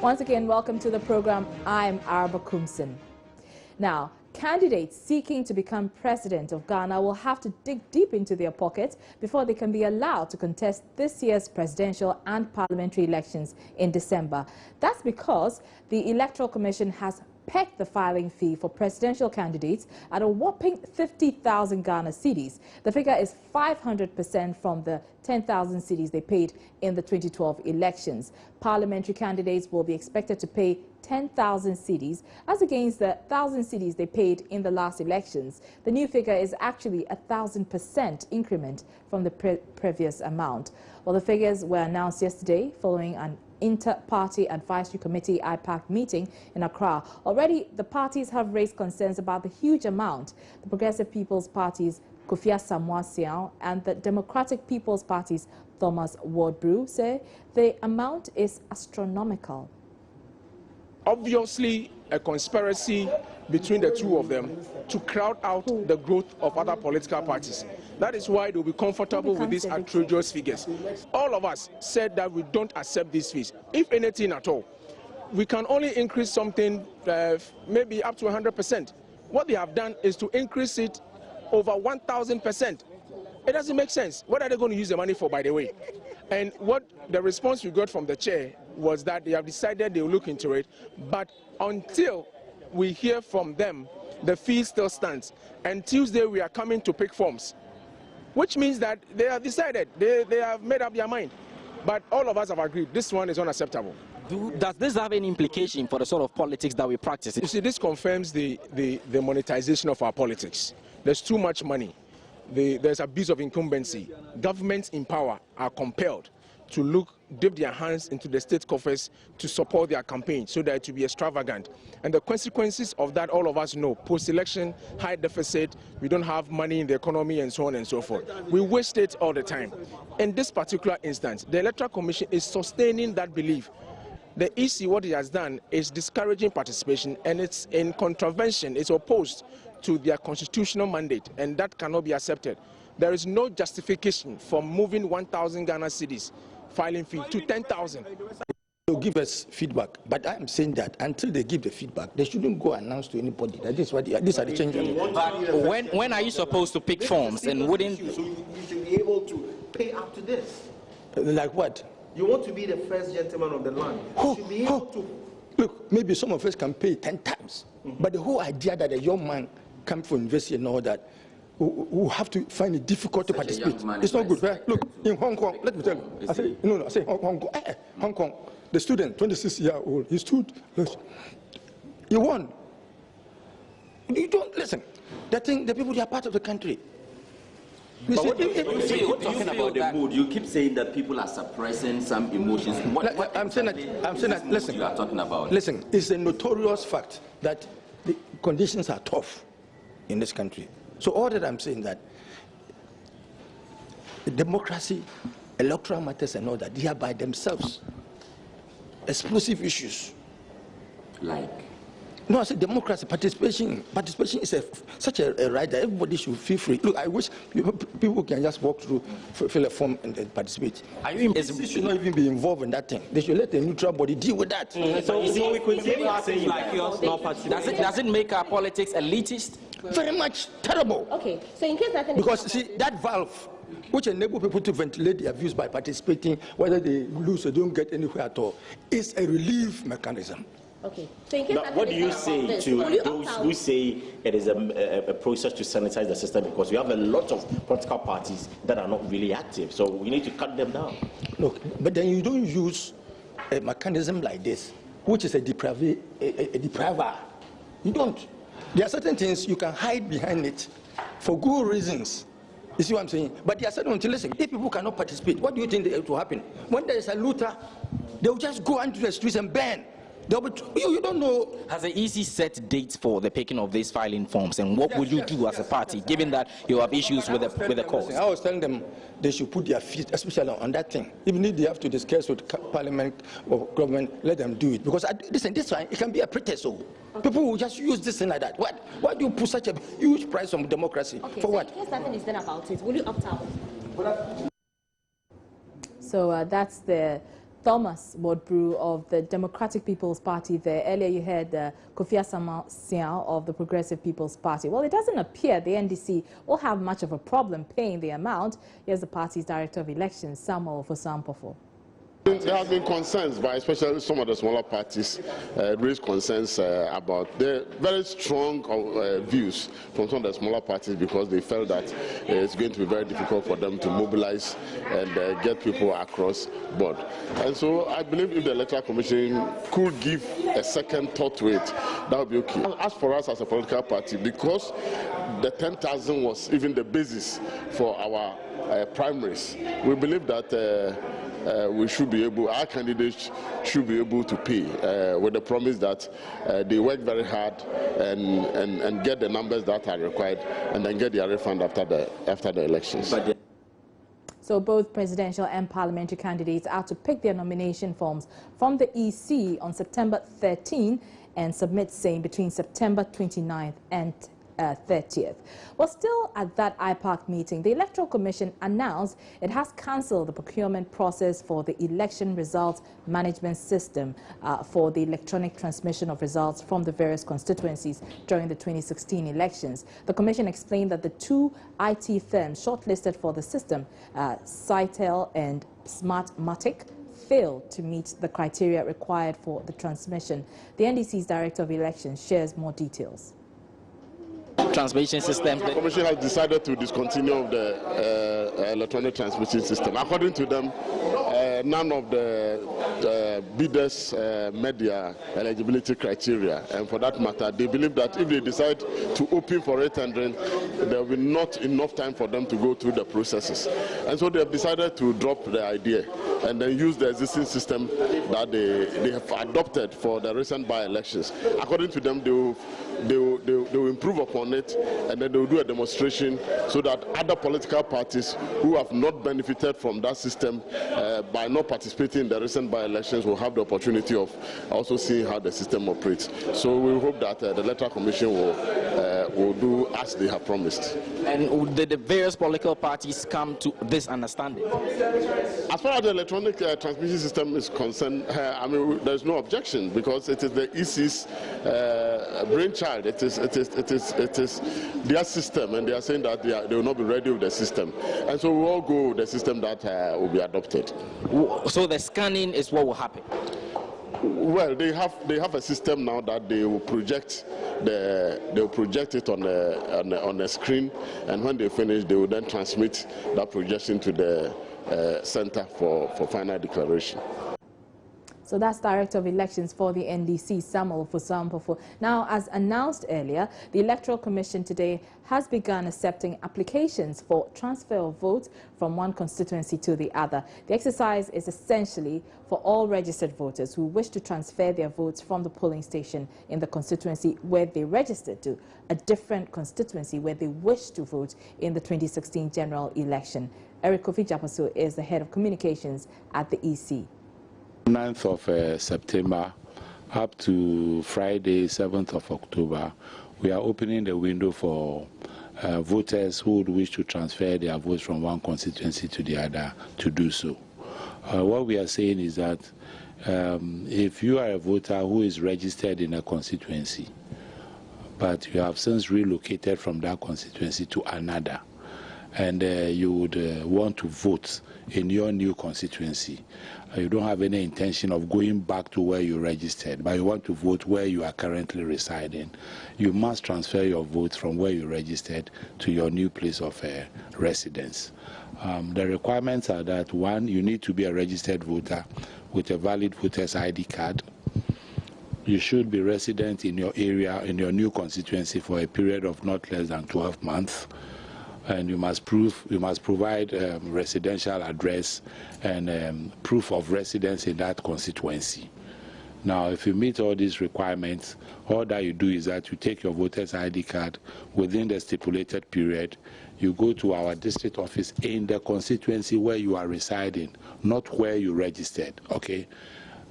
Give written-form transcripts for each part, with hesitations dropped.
Once again, welcome to the program. I'm Arba Kumsin. Now, candidates seeking to become president of Ghana will have to dig deep into their pockets before they can be allowed to contest this year's presidential and parliamentary elections in December. That's because the Electoral Commission has pegged the filing fee for presidential candidates at a whopping 50,000 Ghana cedis. The figure is 500% from the 10,000 cedis they paid in the 2012 elections. Parliamentary candidates will be expected to pay 10,000 cedis as against the 1,000 cedis they paid in the last elections. The new figure is actually a 1,000% increment from the previous amount. Well, the figures were announced yesterday following an Inter-Party Advisory Committee IPAC meeting in Accra. Already, the parties have raised concerns about the huge amount. The Progressive People's Party's Kofi Asamoah and the Democratic People's Party's Thomas Wardbrew say the amount is astronomical. Obviously, a conspiracy between the two of them to crowd out the growth of other political parties. That is why they'll be comfortable with these outrageous figures. All of us said that we don't accept these fees, if anything at all. We can only increase something maybe up to 100%. What they have done is to increase it over 1,000%. It doesn't make sense. What are they going to use the money for, by the way? And what the response we got from the chair was that they have decided they will look into it, but until we hear from them, the fee still stands. And Tuesday we are coming to pick forms, which means that they have decided, they have made up their mind. But all of us have agreed this one is unacceptable. Does this have any implication for the sort of politics that we practice? You see, this confirms the monetization of our politics. There's too much money. There's abuse of incumbency. Governments in power are compelled to dip their hands into the state coffers to support their campaign so that it will be extravagant. And the consequences of that, all of us know. Post-election, high deficit, we don't have money in the economy and so on and so forth. We waste it all the time. In this particular instance, the Electoral Commission is sustaining that belief. The EC, what it has done is discouraging participation, and it's in contravention, it's opposed to their constitutional mandate, and that cannot be accepted. There is no justification for moving 1,000 Ghana cedis filing fee to 10,000. They'll give us feedback, but I'm saying that until they give the feedback, they shouldn't go announce to anybody that these are the changes. But when are you supposed to pick forms, and wouldn't you should be able to pay up to this? Like what? You want to be the first gentleman of the land. You should be able to. Look, maybe some of us can pay 10 times, but the whole idea that a young man comes from university and all that, who have to find it difficult to participate. It's not good. Right? Look, in Hong Kong, let me tell you. I say Hong Kong. Hong Kong, the student, 26-year-old, he stood. He won. You don't listen. The people, they are part of the country. But what you're talking about the mood, you keep saying that people are suppressing some emotions. I'm saying that. Listen, you are talking about. Listen, it's a notorious fact that the conditions are tough in this country. So all that I'm saying that democracy, electoral matters and all that, they are by themselves explosive issues. Like? No, I said democracy, participation is such a right that everybody should feel free. Look, I wish people can just walk through, fill a form and participate. They should not even be involved in that thing. They should let a neutral body deal with that. So we could say like yours, does it make our politics elitist? Very much terrible. Okay, so in case nothing because see, that valve which enable people to ventilate their views by participating, whether they lose or don't get anywhere at all, is a relief mechanism. Okay. So in case what do you say to those who say it is a process to sanitize the system, because we have a lot of political parties that are not really active, so we need to cut them down? Look, but then you don't use a mechanism like this, which is a depriver. You don't. There are certain things you can hide behind it for good reasons. You see what I'm saying? But there are certain things, listen, if people cannot participate, what do you think will happen? When there is a looter, they'll just go into the streets and burn. You don't know. Has the EC set dates for the picking of these filing forms, and what would you do as a party, given that you have issues with the cause? I was telling them they should put their feet, especially on that thing. Even if they have to discuss with Parliament or government, let them do it. Because listen, this one, it can be a pretext. So people will just use this thing like that. Why do you put such a huge price on democracy? Okay, for so what? In case nothing is done about it, will you opt out? So that's the Thomas Wardbrew of the Democratic People's Party there. Earlier you heard Kofi Asama-Sian of the Progressive People's Party. Well, it doesn't appear the NDC will have much of a problem paying the amount. Here's the party's Director of Elections, Samuel Fosampofo. There have been concerns by especially some of the smaller parties raised concerns about the very strong views from some of the smaller parties because they felt that it's going to be very difficult for them to mobilize and get people across board. And so I believe if the Electoral Commission could give a second thought to it, that would be okay. As for us as a political party, because the 10,000 was even the basis for our primaries, we believe that we should be able, our candidates should be able to pay with the promise that they work very hard and get the numbers that are required and then get their refund after the elections. So both presidential and parliamentary candidates are to pick their nomination forms from the EC on September 13 and submit same between September 29th and 30th. Well, still at that IPAC meeting, the Electoral Commission announced it has cancelled the procurement process for the election results management system for the electronic transmission of results from the various constituencies during the 2016 elections. The Commission explained that the two IT firms shortlisted for the system, Cytel and Smartmatic, failed to meet the criteria required for the transmission. The NDC's Director of Elections shares more details. Transmission system. The Commission has decided to discontinue the electronic transmission system. According to them, none of the bidders met their eligibility criteria, and for that matter, they believe that if they decide to open for re-tendering, there will be not enough time for them to go through the processes. And so they have decided to drop the idea and then use the existing system that they have adopted for the recent by-elections. According to them, they will improve upon it, and then they will do a demonstration so that other political parties who have not benefited from that system by not participating in the recent by-elections will have the opportunity of also seeing how the system operates. So we hope that the Electoral Commission will do as they have promised. And did the various political parties come to this understanding? As far as the electronic transmission system is concerned, I mean, there's no objection because it is the EC's brainchild. It is their system, and they are saying that they will not be ready with the system. And so we all go with the system that will be adopted. So the scanning is what will happen? Well, they have a system now that they will project it on the screen, and when they finish, they will then transmit that projection to the center for final declaration. So that's Director of Elections for the NDC, Samuel Fosampofo. Now, as announced earlier, the Electoral Commission today has begun accepting applications for transfer of votes from one constituency to the other. The exercise is essentially for all registered voters who wish to transfer their votes from the polling station in the constituency where they registered to a different constituency where they wish to vote in the 2016 general election. Eric Kofi Japaso is the head of communications at the EC. 9th of September up to Friday, 7th of October, we are opening the window for voters who would wish to transfer their votes from one constituency to the other to do so. What we are saying is that if you are a voter who is registered in a constituency, but you have since relocated from that constituency to another, and you would want to vote in your new constituency, you don't have any intention of going back to where you registered, but you want to vote where you are currently residing, you must transfer your votes from where you registered to your new place of residence. The requirements are that, one, you need to be a registered voter with a valid voter's ID card. You should be resident in your area, in your new constituency for a period of not less than 12 months. And you must provide residential address and proof of residence in that constituency. Now, if you meet all these requirements, all that you do is that you take your voter's ID card within the stipulated period, you go to our district office in the constituency where you are residing, not where you registered, okay?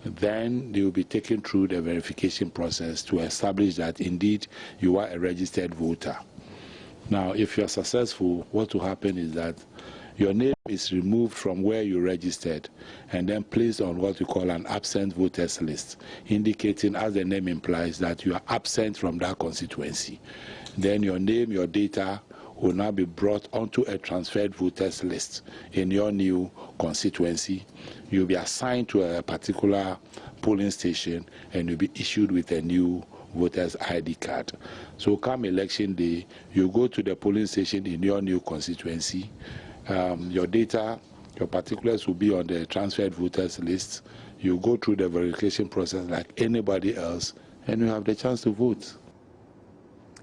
Then they will be taken through the verification process to establish that indeed you are a registered voter. Now, if you are successful, what will happen is that your name is removed from where you registered and then placed on what we call an absent voters list, indicating, as the name implies, that you are absent from that constituency. Then your name, your data will now be brought onto a transferred voters list in your new constituency. You'll be assigned to a particular polling station and you'll be issued with a new voters ID card. So come election day, you go to the polling station in your new constituency. Your data, your particulars will be on the transferred voters list. You go through the verification process like anybody else, and you have the chance to vote.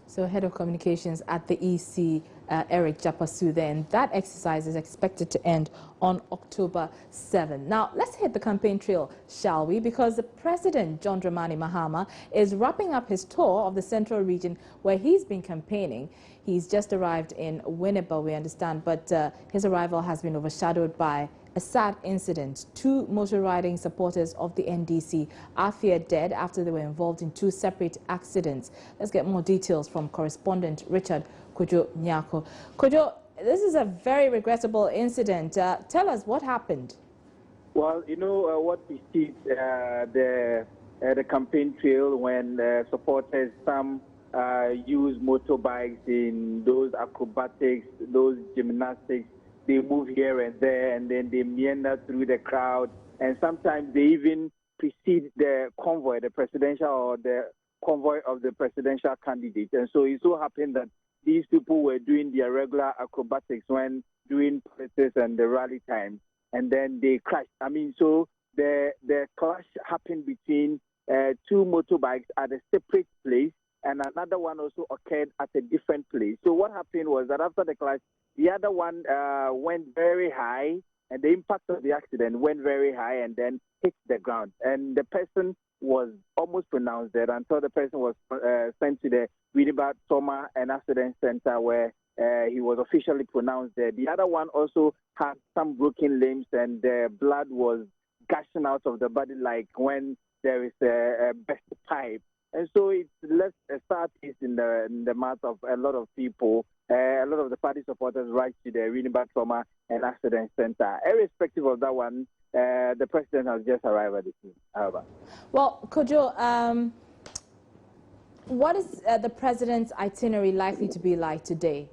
So Head of Communications at the EC, Eric Japasu, then that exercise is expected to end on October 7. Now, let's hit the campaign trail, shall we? Because the President, John Dramani Mahama, is wrapping up his tour of the central region where he's been campaigning. He's just arrived in Winneba, we understand, but his arrival has been overshadowed by a sad incident. 2 motor riding supporters of the NDC are feared dead after they were involved in 2 separate accidents. Let's get more details from correspondent Richard Kojo Nyako. Kojo, this is a very regrettable incident. Tell us what happened. Well, you know what we see the campaign trail when supporters, some use motorbikes in those acrobatics, those gymnastics. They move here and there, and then they meander through the crowd. And sometimes they even precede the convoy, the presidential or the convoy of the presidential candidate. And so it so happened that these people were doing their regular acrobatics when doing politics and the rally time. And then they crashed. I mean, so the clash happened between 2 motorbikes at a separate place, and another one also occurred at a different place. So what happened was that after the clash, the other one went very high, and the impact of the accident went very high and then hit the ground. And the person was almost pronounced dead until the person was sent to the Winneba Trauma and Accident Center where he was officially pronounced dead. The other one also had some broken limbs and the blood was gushing out of the body like when there is a burst pipe. And so it left a sad taste in the mouth of a lot of people. A lot of the party supporters right to the Winneba Trauma and Accident Center. Irrespective of that one, the president has just arrived at the scene. However, well, Kojo, what is the president's itinerary likely to be like today?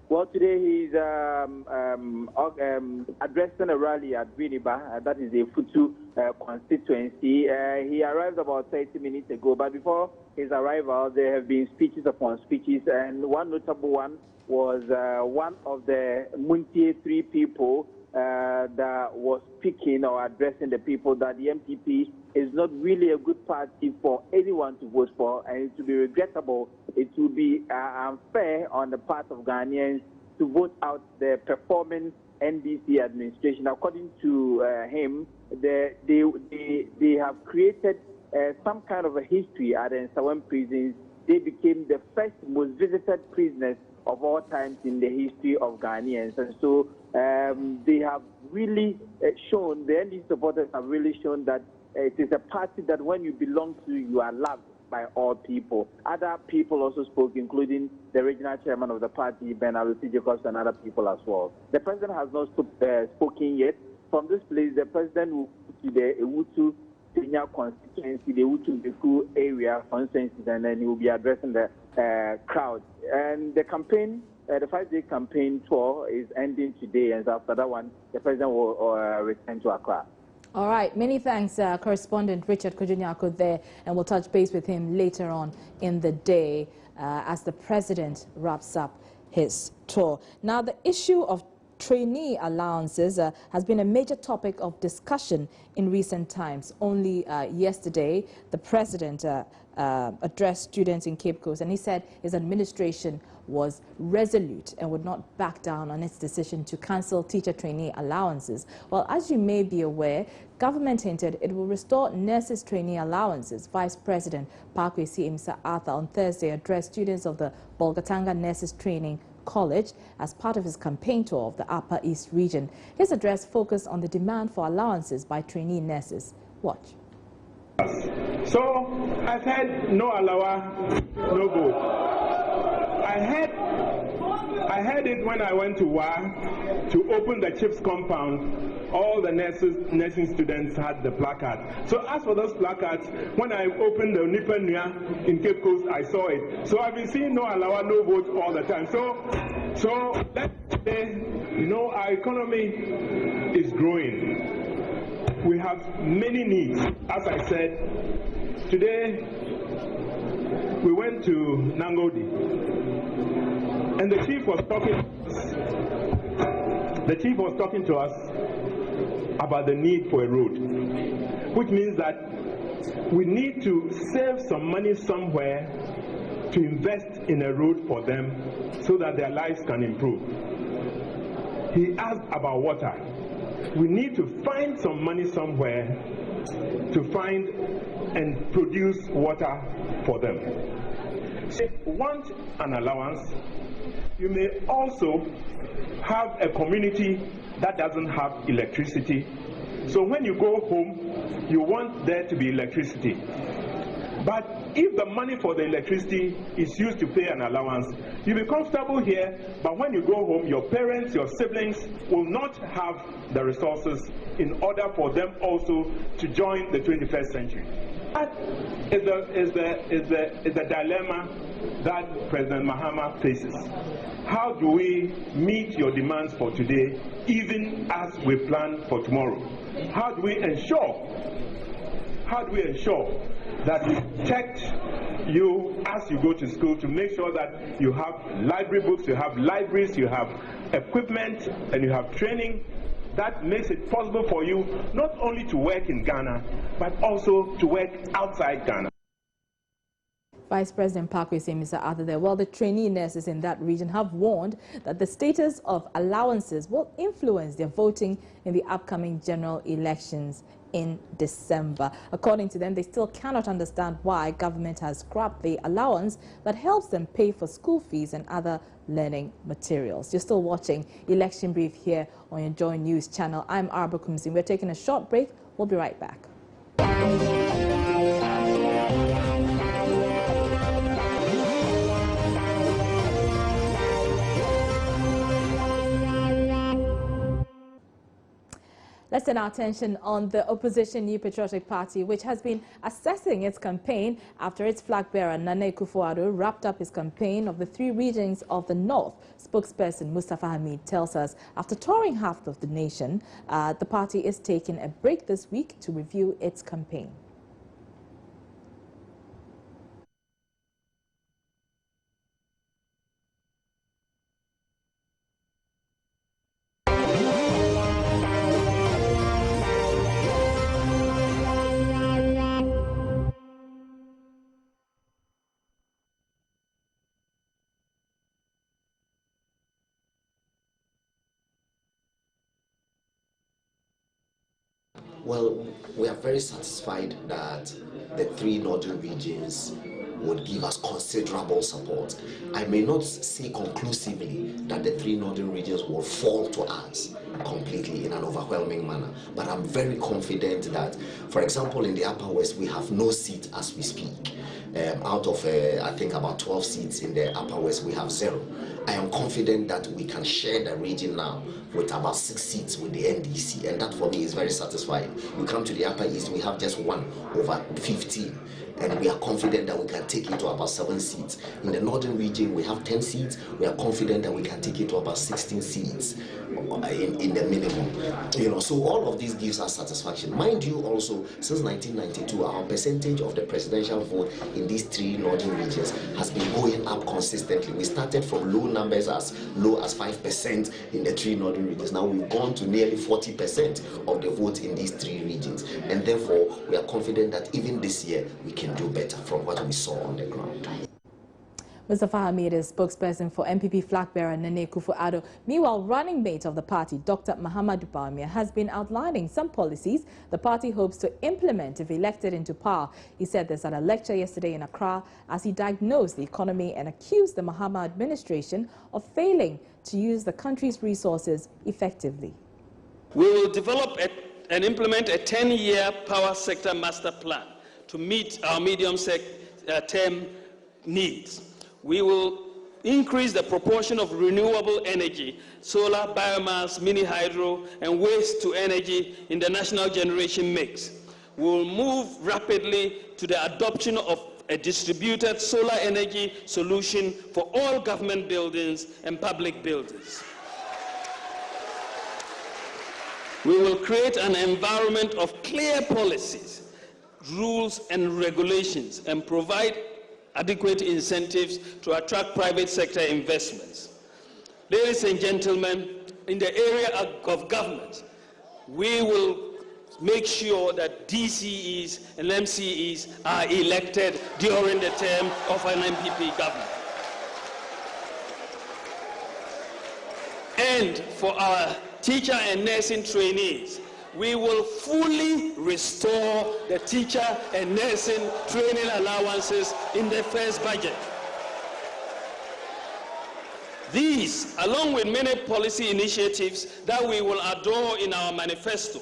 Well, today he's addressing a rally at Winneba. That is a Futu constituency. He arrived about 30 minutes ago, but before his arrival, there have been speeches upon speeches, and one notable one was one of the Muntie 3 people that was speaking or addressing the people that the MPP is not really a good party for anyone to vote for, and it would be regrettable. It would be unfair on the part of Ghanaians to vote out the performing NDC administration. According to him, they have created some kind of a history at the Nsawam prisons. They became the first most visited prisoners of all times in the history of Ghanaians. And so they have really shown, the NDC supporters have really shown that it is a party that when you belong to, you are loved by all people. Other people also spoke, including the regional chairman of the party, Ben Alusi Jacobs, and other people as well. The president has not spoken yet. From this place, the president will go to the Ewutu Senior constituency, the Ewutu Beku area, for instance, and then he will be addressing the crowd. And the campaign, the 5-day campaign tour is ending today, and after that one, the president will return to Accra. All right, many thanks, correspondent Richard Kojo Nyako there, and we'll touch base with him later on in the day as the president wraps up his tour. Now, the issue of trainee allowances has been a major topic of discussion in recent times. Only yesterday, the president addressed students in Cape Coast, and he said his administration was resolute and would not back down on its decision to cancel teacher trainee allowances. Well, as you may be aware, government hinted it will restore nurses trainee allowances. Vice President Parkwesi Imsa Arthur on Thursday addressed students of the Bolgatanga Nurses Training College as part of his campaign tour of the Upper East region. His address focused on the demand for allowances by trainee nurses. Watch. So I said no allowance, no go. I heard I heard it when I went to WA to open the CHIPS compound. All the nursing students had the placard. So as for those placards, when I opened the Nipenua in Cape Coast, I saw it. So I've been seeing no allowance, no votes all the time. So let's say, our economy is growing. We have many needs. As I said, today we went to Nangodi, and the chief was talking to us about the need for a road, which means that we need to save some money somewhere to invest in a road for them so that their lives can improve. He asked about water. We need to find some money somewhere to find and produce water for them. So if you want an allowance, you may also have a community that doesn't have electricity. So when you go home, you want there to be electricity. But if the money for the electricity is used to pay an allowance, you'll be comfortable here, but when you go home, your parents, your siblings will not have the resources in order for them also to join the 21st century. That is the dilemma that President Mahama faces. How do we meet your demands for today, even as we plan for tomorrow? How do we ensure that we check you as you go to school to make sure that you have library books, you have libraries, you have equipment, and you have training that makes it possible for you not only to work in Ghana, but also to work outside Ghana? Vice President Parkway saying, Mr. Arthur there, well, the trainee nurses in that region have warned that the status of allowances will influence their voting in the upcoming general elections in December. According to them, they still cannot understand why government has scrapped the allowance that helps them pay for school fees and other learning materials. You're still watching Election Brief here on your Joy News channel. I'm Arba Kumsin. We're taking a short break. We'll be right back. Let's turn our attention on the opposition New Patriotic Party, which has been assessing its campaign after its flag bearer, Nana Akufo-Addo, wrapped up his campaign of the 3 regions of the North. Spokesperson Mustafa Hamid tells us after touring half of the nation, the party is taking a break this week to review its campaign. Well, we are very satisfied that the 3 northern regions would give us considerable support. I may not say conclusively that the 3 northern regions will fall to us completely in an overwhelming manner, but I'm very confident that, for example, in the Upper West, we have no seat as we speak. Out of, I think, about 12 seats in the Upper West, we have 0. I am confident that we can share the region now with about 6 seats with the NDC, and that for me is very satisfying. We come to the Upper East, we have just 1 over 15, and we are confident that we can take it to about 7 seats. In the Northern region, we have 10 seats. We are confident that we can take it to about 16 seats in the minimum. So all of this gives us satisfaction. Mind you, also, since 1992, our percentage of the presidential vote in these 3 northern regions has been going up consistently. We started from low numbers as low as 5% in the 3 northern regions. Now we've gone to nearly 40% of the vote in these 3 regions, and therefore we are confident that even this year we can do better from what we saw on the ground. Mustafa Hamid is spokesperson for MPP flag bearer Nana Akufo-Addo. Meanwhile, running mate of the party, Dr. Mahamudu Bawumia, has been outlining some policies the party hopes to implement if elected into power. He said this at a lecture yesterday in Accra as he diagnosed the economy and accused the Mahama administration of failing to use the country's resources effectively. We will develop and implement a 10-year power sector master plan to meet our medium-term needs. We will increase the proportion of renewable energy, solar, biomass, mini hydro, and waste to energy in the national generation mix. We will move rapidly to the adoption of a distributed solar energy solution for all government buildings and public buildings. We will create an environment of clear policies, rules, and regulations, and provide adequate incentives to attract private sector investments. Ladies and gentlemen, in the area of government, we will make sure that DCEs and MCEs are elected during the term of an MPP government. And for our teacher and nursing trainees, we will fully restore the teacher and nursing training allowances in the first budget. These, along with many policy initiatives that we will adore in our manifesto,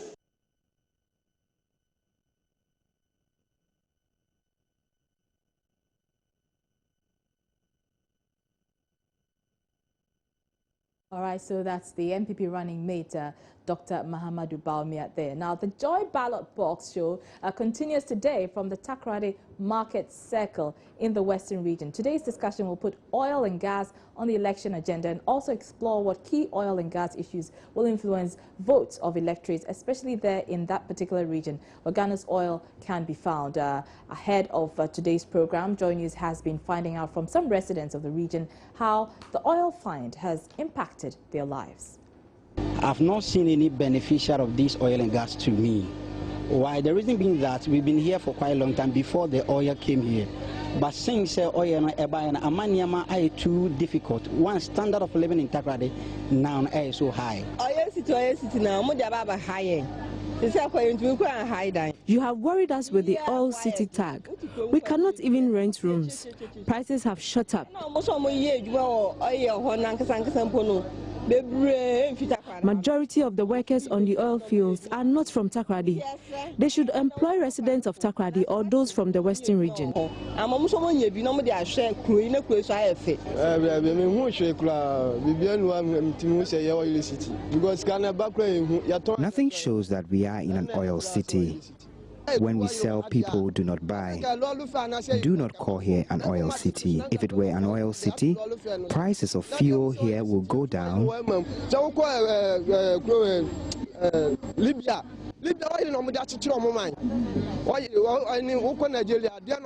All right, so that's the MPP running mate, Dr. Mahamadou Bawumia there. Now, the Joy Ballot Box show continues today from the Takoradi Market Circle in the Western region. Today's discussion will put oil and gas on the election agenda and also explore what key oil and gas issues will influence votes of electorates, especially there in that particular region where Ghana's oil can be found. Ahead of today's program, Joy News has been finding out from some residents of the region how the oil find has impacted their lives. I've not seen any beneficiary of this oil and gas to me. Why? The reason being that we've been here for quite a long time before the oil came here. But since oil and amaniama are too difficult, one standard of living in Takoradi now is so high. You have worried us with the oil city tag. We cannot even rent rooms. Prices have shot up. Majority of the workers on the oil fields are not from Takoradi. They should employ residents of Takoradi or those from the Western region. Nothing shows that we are in an oil city. When we sell, people do not buy. Do not call here an oil city. If it were an oil city, prices of fuel here will go down.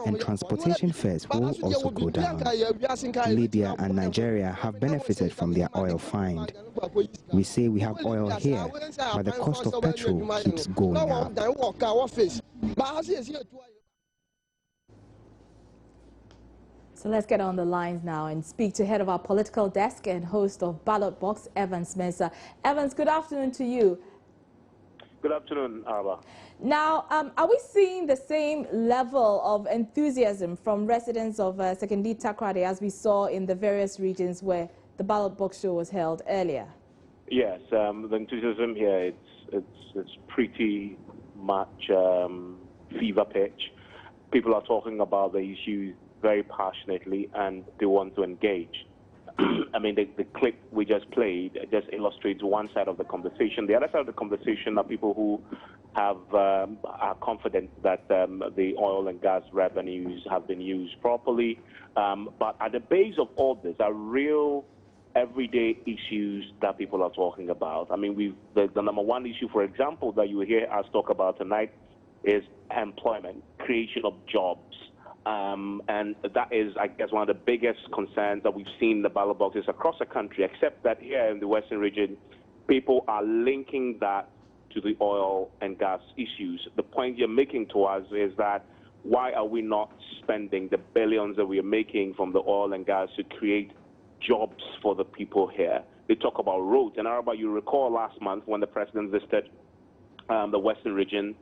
And transportation fares will also go down. Libya and Nigeria have benefited from their oil find. We say we have oil here, but the cost of petrol keeps going up. So let's get on the lines now and speak to head of our political desk and host of Ballot Box, Evans Mensah. Evans, good afternoon to you. Good afternoon, Arba. Now, are we seeing the same level of enthusiasm from residents of Sekondi Takoradi as we saw in the various regions where the Ballot Box show was held earlier? Yes, the enthusiasm here, it's pretty much fever pitch. People are talking about the issues very passionately and they want to engage. I mean, the clip we just played just illustrates one side of the conversation. The other side of the conversation are people who have are confident that the oil and gas revenues have been used properly. But at the base of all this are real everyday issues that people are talking about. I mean, the number one issue, for example, that you hear us talk about tonight is employment, creation of jobs. And that is, I guess, one of the biggest concerns that we've seen in the ballot boxes across the country, except that here in the Western region, people are linking that to the oil and gas issues. The point you're making to us is that why are we not spending the billions that we are making from the oil and gas to create jobs for the people here? They talk about roads. And Araba, you recall last month when the president visited the Western region,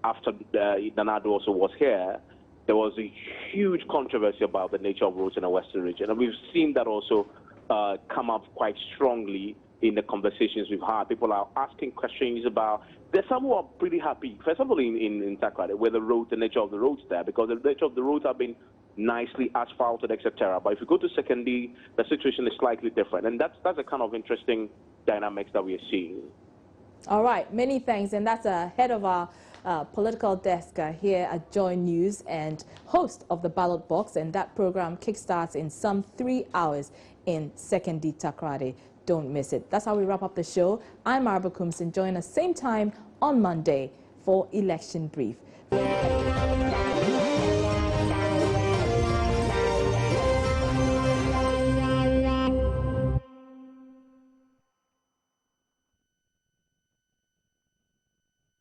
after Danado also was here, there was a huge controversy about the nature of roads in the Western region. And we've seen that also come up quite strongly in the conversations we've had. People are asking questions about, there's some who are pretty happy, first of all in Takoradi, with the nature of the roads there, because the nature of the roads have been nicely asphalted, etc. But if you go to Secondary, the situation is slightly different, and that's the kind of interesting dynamics that we are seeing. All right, many thanks, and that's head of our political desk here at Joy News and host of the Ballot Box, and that program kickstarts in some 3 hours in Secondary Takoradi. Don't miss it. That's how we wrap up the show. I'm Arba Kumsin. Join us same time on Monday for Election Brief.